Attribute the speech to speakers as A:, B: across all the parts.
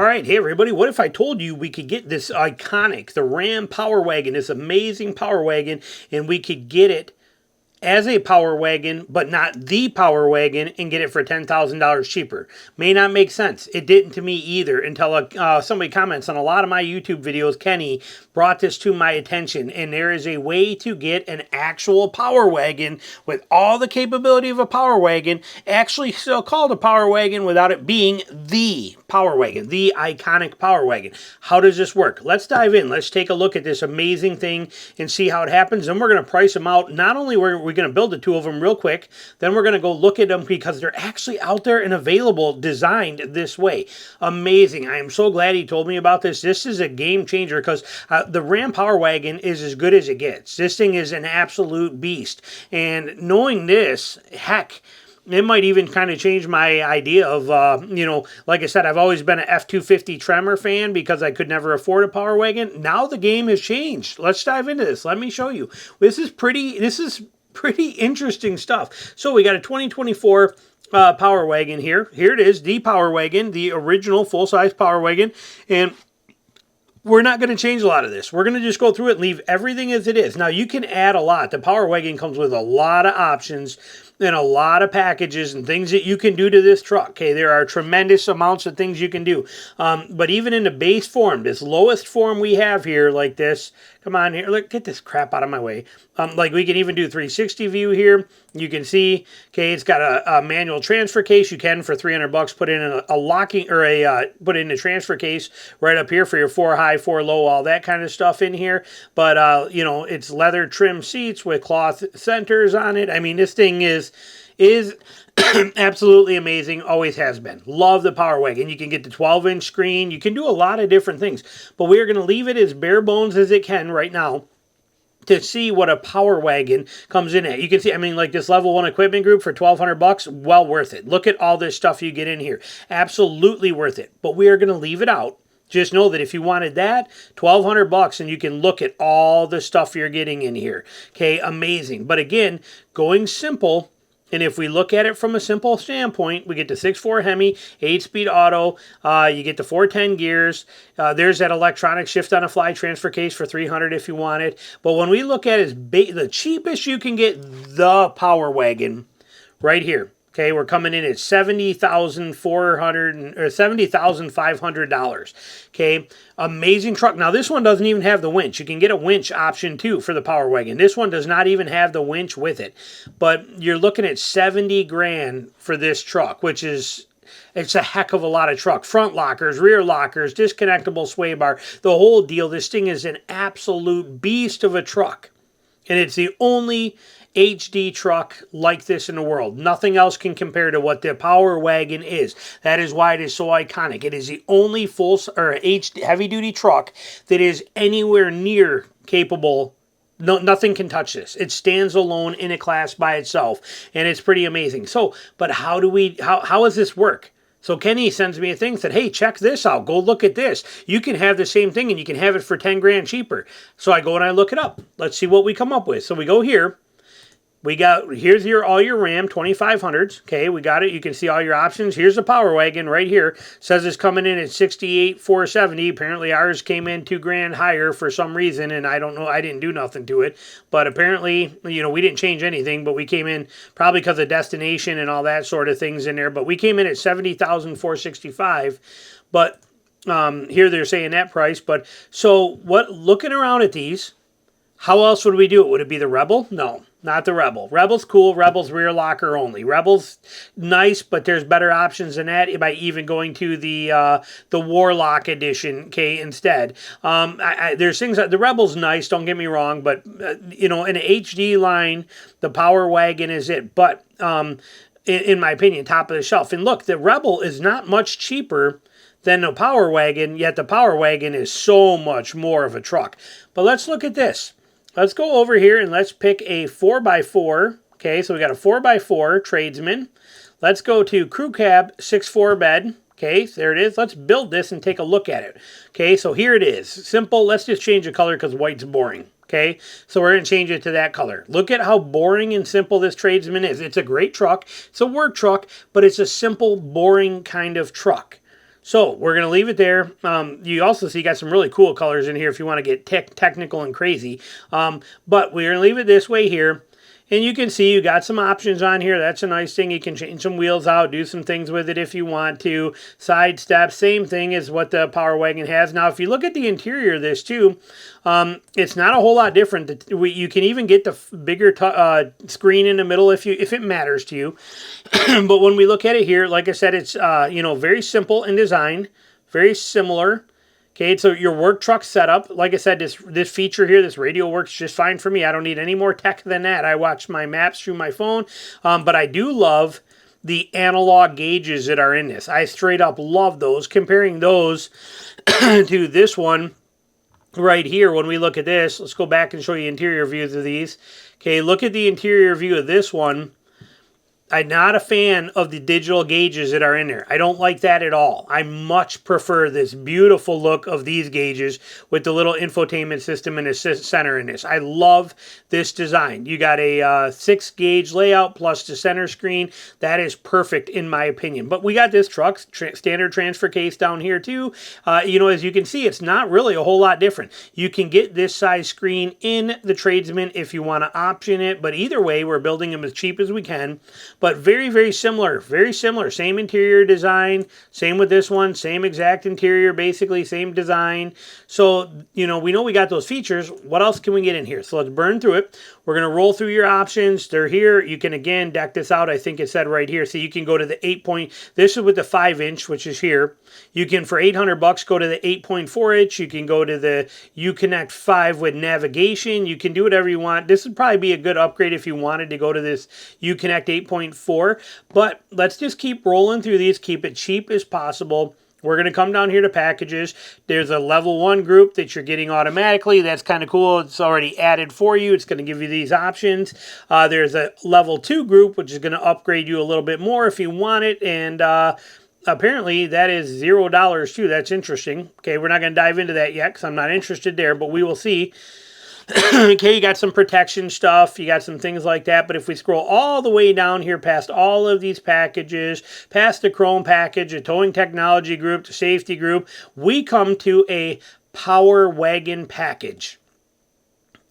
A: All right, hey everybody, what if I told you we could get this iconic, the Ram Power Wagon, this amazing Power Wagon, and we could get it as a Power Wagon, but not the Power Wagon, and get it for $10,000 cheaper. May not make sense. It didn't to me either until somebody comments on a lot of my YouTube videos. Kenny brought this to my attention, and there is a way to get an actual Power Wagon with all the capability of a Power Wagon, actually still called a Power Wagon without it being the Power Wagon, the iconic Power Wagon. How does this work? Let's dive in. Let's take a look at this amazing thing and see how it happens. And we're going to price them out. Not only we're going to build the two of them real quick, then we're going to go look at them because they're actually out there and available, designed this way. Amazing. I am so glad he told me about this. This is a game changer because the Ram Power Wagon is as good as it gets. This thing is an absolute beast. And knowing this, heck, it might even kind of change my idea of, like I said, I've always been an F-250 Tremor fan because I could never afford a Power Wagon. Now the game has changed. Let's dive into this. Let me show you. This is pretty interesting stuff. So we got a 2024 Power Wagon here. Here it is, the Power Wagon, the original full-size Power Wagon. And we're not going to change a lot of this. We're going to just go through it and leave everything as it is. Now, you can add a lot. The Power Wagon comes with a lot of options and a lot of packages and things that you can do to this truck. Okay, there are tremendous amounts of things you can do. But even in the base form, this lowest form we have here, like this, come on here, look, get this crap out of my way. Like we can even do 360 view here. You can see, okay, it's got a manual transfer case. You can, for $300, put in a locking, or put in a transfer case right up here for your 4 high, 4 low, all that kind of stuff in here. But, it's leather trim seats with cloth centers on it. I mean, this thing is absolutely amazing. Always has been. Love the Power Wagon. You can get the 12-inch screen. You can do a lot of different things. But we are going to leave it as bare bones as it can right now to see what a Power Wagon comes in at. You can see, I mean, like this level 1 equipment group for $1,200, well worth it. Look at all this stuff you get in here. Absolutely worth it. But we are going to leave it out. Just know that if you wanted that, $1,200, and you can look at all the stuff you're getting in here. Okay, amazing. But again, going simple. And if we look at it from a simple standpoint, we get the 6.4 Hemi, 8-speed auto, you get the 410 gears, there's that electronic shift-on-a-fly transfer case for $300 if you want it. But when we look at it as the cheapest you can get the Power Wagon, right here. Okay, we're coming in at $70,500. Okay, amazing truck. Now this one doesn't even have the winch. You can get a winch option too for the Power Wagon. This one does not even have the winch with it. But you're looking at 70 grand for this truck, which is, it's a heck of a lot of truck. Front lockers, rear lockers, disconnectable sway bar, the whole deal. This thing is an absolute beast of a truck. And it's the only HD truck like this in the world. Nothing else can compare to what the Power Wagon is. That is why it is so iconic. It is the only full or HD heavy-duty truck that is anywhere near capable. No, nothing can touch this. It stands alone in a class by itself, and it's pretty amazing. So, but how does this work? So Kenny sends me a thing, said, hey, check this out. Go look at this. You can have the same thing, and you can have it for 10 grand cheaper. So I go and I look it up. Let's see what we come up with. So we go here. We got, here's all your Ram 2500s. Okay, we got it. You can see all your options. Here's the Power Wagon right here. Says it's coming in at $68,470. Apparently ours came in 2 grand higher for some reason, and I don't know. I didn't do nothing to it. But apparently, we didn't change anything, but we came in probably because of destination and all that sort of things in there. But we came in at $70,465. But here they're saying that price. But so looking around at these, how else would we do it? Would it be the Rebel? No. Not the Rebel. Rebel's cool. Rebel's rear locker only. Rebel's nice, but there's better options than that by even going to the Warlock edition, okay, instead. There's things that the Rebel's nice, don't get me wrong, but, in an HD line, the Power Wagon is it. But, in my opinion, top of the shelf. And look, the Rebel is not much cheaper than the Power Wagon, yet the Power Wagon is so much more of a truck. But let's look at this. Let's go over here and let's pick a 4x4. Okay, so we got a 4x4 Tradesman. Let's go to Crew Cab 6.4 bed. Okay, so there it is. Let's build this and take a look at it. Okay, so here it is. Simple. Let's just change the color because white's boring. Okay, so we're going to change it to that color. Look at how boring and simple this Tradesman is. It's a great truck. It's a work truck, but it's a simple, boring kind of truck. So we're going to leave it there. You also see got some really cool colors in here if you want to get technical and crazy. But we're going to leave it this way here. And you can see you got some options on here. That's a nice thing. You can change some wheels out, do some things with it if you want to. Side steps, same thing as what the Power Wagon has. Now, if you look at the interior of this too, it's not a whole lot different. You can even get the bigger screen in the middle if it matters to you. But when we look at it here, like I said, it's very simple in design, very similar. Okay, so your work truck setup, like I said, this feature here, this radio works just fine for me. I don't need any more tech than that. I watch my maps through my phone, but I do love the analog gauges that are in this. I straight up love those. Comparing those to this one right here, when we look at this, let's go back and show you interior views of these. Okay, look at the interior view of this one. I'm not a fan of the digital gauges that are in there. I don't like that at all. I much prefer this beautiful look of these gauges with the little infotainment system in the center in this. I love this design. You got a 6-gauge layout plus the center screen. That is perfect in my opinion. But we got this truck standard transfer case down here too. As you can see, it's not really a whole lot different. You can get this size screen in the Tradesman if you want to option it. But either way, we're building them as cheap as we can. But very, very similar, same interior design, same with this one, same exact interior, basically same design. So, we know we got those features. What else can we get in here? So let's burn through it. We're going to roll through your options. They're here. You can, again, deck this out. I think it said right here. So you can go to the 8 this is with the 5-inch, which is here. You can, for $800, go to the 8.4-inch. You can go to the Uconnect 5 with navigation. You can do whatever you want. This would probably be a good upgrade if you wanted to go to this Uconnect 8.4. But let's just keep rolling through these. Keep it cheap as possible. We're going to come down here to packages. There's a level 1 group that you're getting automatically. That's kind of cool. It's already added for you. It's going to give you these options. There's a level 2 group, which is going to upgrade you a little bit more if you want it. And apparently that is $0 too. That's interesting. Okay, we're not going to dive into that yet because I'm not interested there, but we will see. Okay, you got some protection stuff, you got some things like that, but if we scroll all the way down here past all of these packages, past the Chrome package, the towing technology group, the safety group, we come to a Power Wagon package.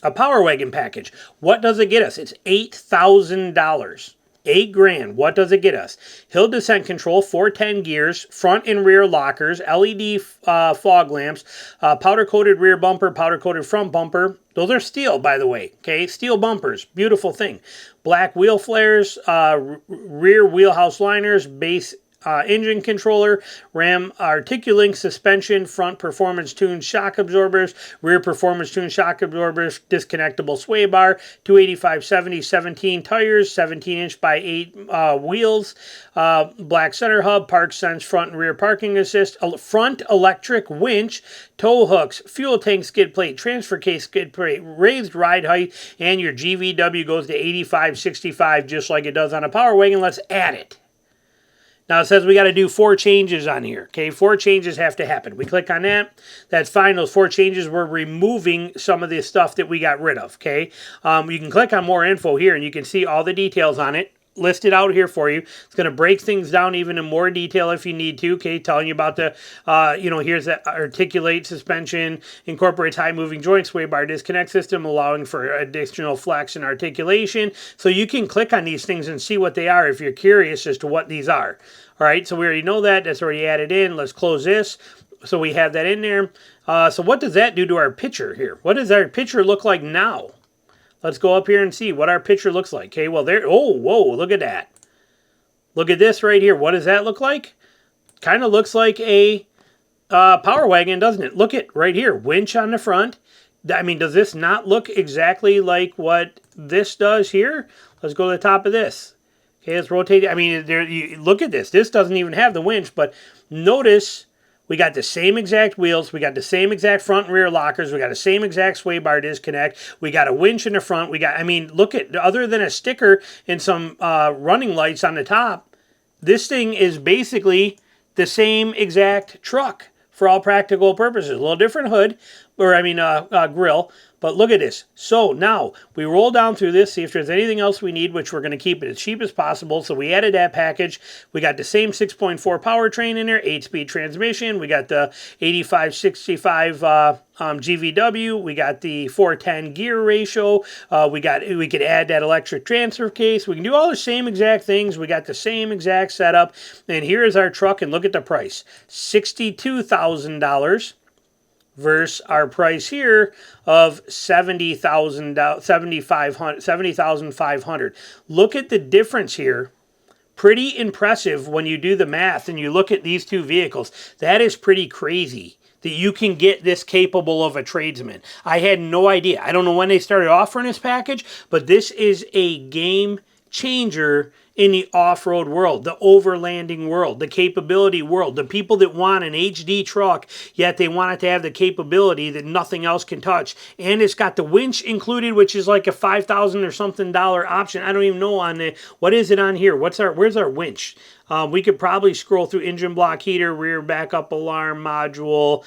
A: A Power Wagon package. What does it get us? It's $8,000. $8,000. What does it get us? Hill descent control, 410 gears, front and rear lockers, LED fog lamps, powder-coated rear bumper, powder-coated front bumper. Those are steel, by the way. Okay, steel bumpers. Beautiful thing. Black wheel flares, rear wheelhouse liners, base engine controller, Ram articulating suspension, front performance tuned shock absorbers, rear performance tuned shock absorbers, disconnectable sway bar, 285/70 17 tires, 17-inch by 8 wheels, black center hub, park sense front and rear parking assist, front electric winch, tow hooks, fuel tank skid plate, transfer case skid plate, raised ride height, and your GVW goes to 85/65 just like it does on a Power Wagon. Let's add it. Now it says we got to do 4 changes on here. Okay, 4 changes have to happen. We click on that. That's fine. Those 4 changes, we're removing some of the stuff that we got rid of. Okay, you can click on more info here and you can see all the details on it listed out here for you. It's going to break things down even in more detail if you need to. Okay, telling you about the, here's the articulate suspension, incorporates high moving joint sway bar disconnect system, allowing for additional flex and articulation. So you can click on these things and see what they are if you're curious as to what these are. All right, so we already know that. That's already added in. Let's close this. So we have that in there. So what does that do to our picture here? What does our picture look like now? Let's go up here and see what our picture looks like. Okay, well there, oh, whoa, look at that. Look at this right here. What does that look like? Kind of looks like a Power Wagon, doesn't it? Look at right here, winch on the front. I mean, does this not look exactly like what this does here? Let's go to the top of this. Okay, let's rotate it. I mean, look at this. This doesn't even have the winch, but notice we got the same exact wheels. We got the same exact front and rear lockers. We got the same exact sway bar disconnect. We got a winch in the front. I mean, look at, other than a sticker and some running lights on the top, this thing is basically the same exact truck for all practical purposes. A little different hood, or I mean grill. But look at this. So now we roll down through this, see if there's anything else we need, which we're going to keep it as cheap as possible. So we added that package. We got the same 6.4 powertrain in there, 8-speed transmission. We got the 8565 GVW. We got the 410 gear ratio. We could add that electric transfer case. We can do all the same exact things. We got the same exact setup. And here is our truck, and look at the price, $62,000. Versus our price here of $70,500. Look at the difference here. Pretty impressive when you do the math and you look at these two vehicles. That is pretty crazy that you can get this capable of a tradesman. I had no idea. I don't know when they started offering this package, but this is a game changer in the off-road world, the overlanding world, the capability world, the people that want an HD truck, yet they want it to have the capability that nothing else can touch. And it's got the winch included, which is like a $5,000 or something option. I don't even know on the, what is it on here? Where's our winch? We could probably scroll through engine block heater, rear backup alarm module.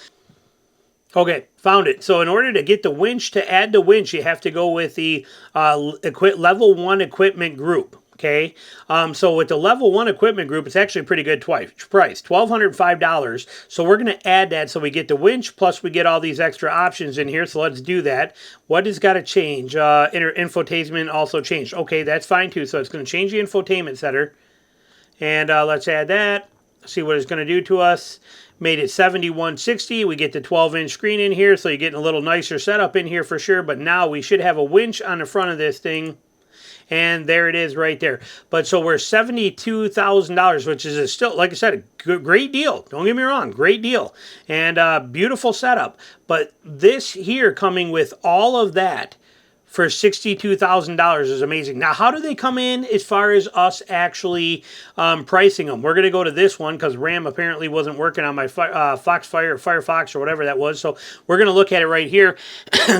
A: Okay, found it. So in order to get the winch, to add the winch, you have to go with the level 1 equipment group. Okay, so with the level 1 equipment group, it's actually a pretty good price, $1,205. So we're going to add that so we get the winch, plus we get all these extra options in here. So let's do that. What has got to change? Infotainment also changed. Okay, that's fine too. So it's going to change the infotainment center. And let's add that. See what it's going to do to us. Made it 7160. We get the 12-inch screen in here, so you're getting a little nicer setup in here for sure. But now we should have a winch on the front of this thing. And there it is right there. But so we're $72,000, which is still, like I said, a great deal. Don't get me wrong, great deal. And beautiful setup. But this here coming with all of that for $62,000 is amazing. Now, how do they come in as far as us actually pricing them? We're going to go to this one because RAM apparently wasn't working on my Foxfire or Firefox or whatever that was. So we're going to look at it right here.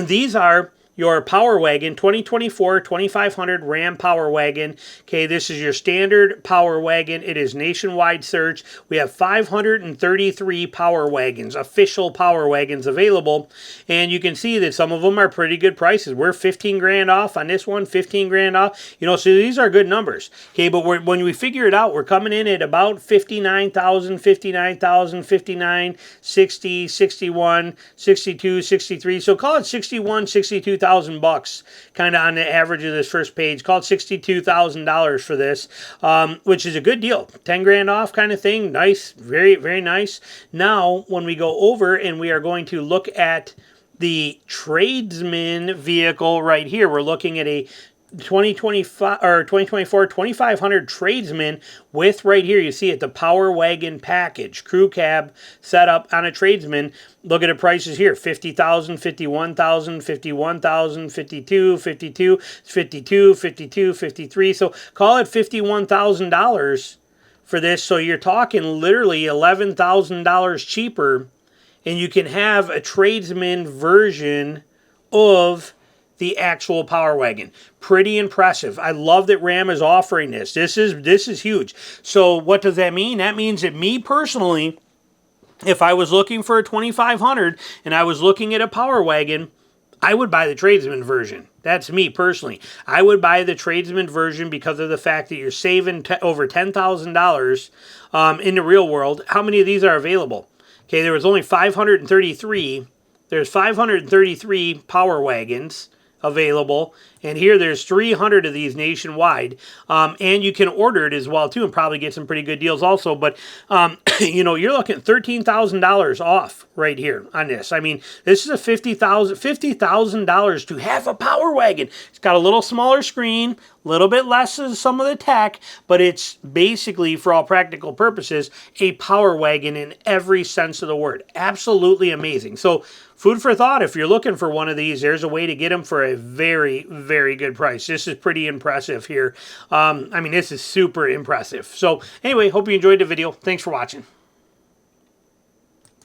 A: These are your Power Wagon 2024 2500 Ram Power Wagon. Okay, this is your standard Power Wagon. It is nationwide search. We have 533 Power Wagons, official Power Wagons available, and you can see that some of them are pretty good prices. We're 15 grand off on this one, 15 grand off. You know, so these are good numbers. Okay, but when we figure it out, we're coming in at about 59,000, 59,000, 59, 60, 61, 62, 63. So call it 61, 62,000 bucks, kind of on the average of this first page. Called $62,000 for this, which is a good deal. 10 grand off kind of thing. Nice, very, very nice. Now, when we go over and we are going to look at the Tradesman vehicle right here, we're looking at a 2025 or 2024 2500 Tradesman with right here, you see it, the Power Wagon package, crew cab setup on a Tradesman. Look at the prices here, 50,000, 51,000, 51,000, 52, 52, 52, 52, 53. So call it $51,000 for this. So you're talking literally $11,000 cheaper, and you can have a Tradesman version of the actual Power Wagon. Pretty impressive. I love that Ram is offering this. This is huge. So what does that mean? That means that me personally, if I was looking for a 2500 and I was looking at a Power Wagon, I would buy the Tradesman version. That's me personally. I would buy the Tradesman version because of the fact that you're saving over $10,000 in the real world. How many of these are available? Okay, there was only 533. There's 533 Power Wagons available, and here there's 300 of these nationwide, and you can order it as well too and probably get some pretty good deals also. But you know, you're looking at $13,000 off right here on this. I mean, this is a $50,000 to have a Power Wagon. It's got a little smaller screen, a little bit less of some of the tech, but it's basically, for all practical purposes, a Power Wagon in every sense of the word. Absolutely amazing. So food for thought. If you're looking for one of these, there's a way to get them for a very, very good price. This is pretty impressive here. I mean, this is super impressive. So anyway, hope you enjoyed the video. Thanks for watching.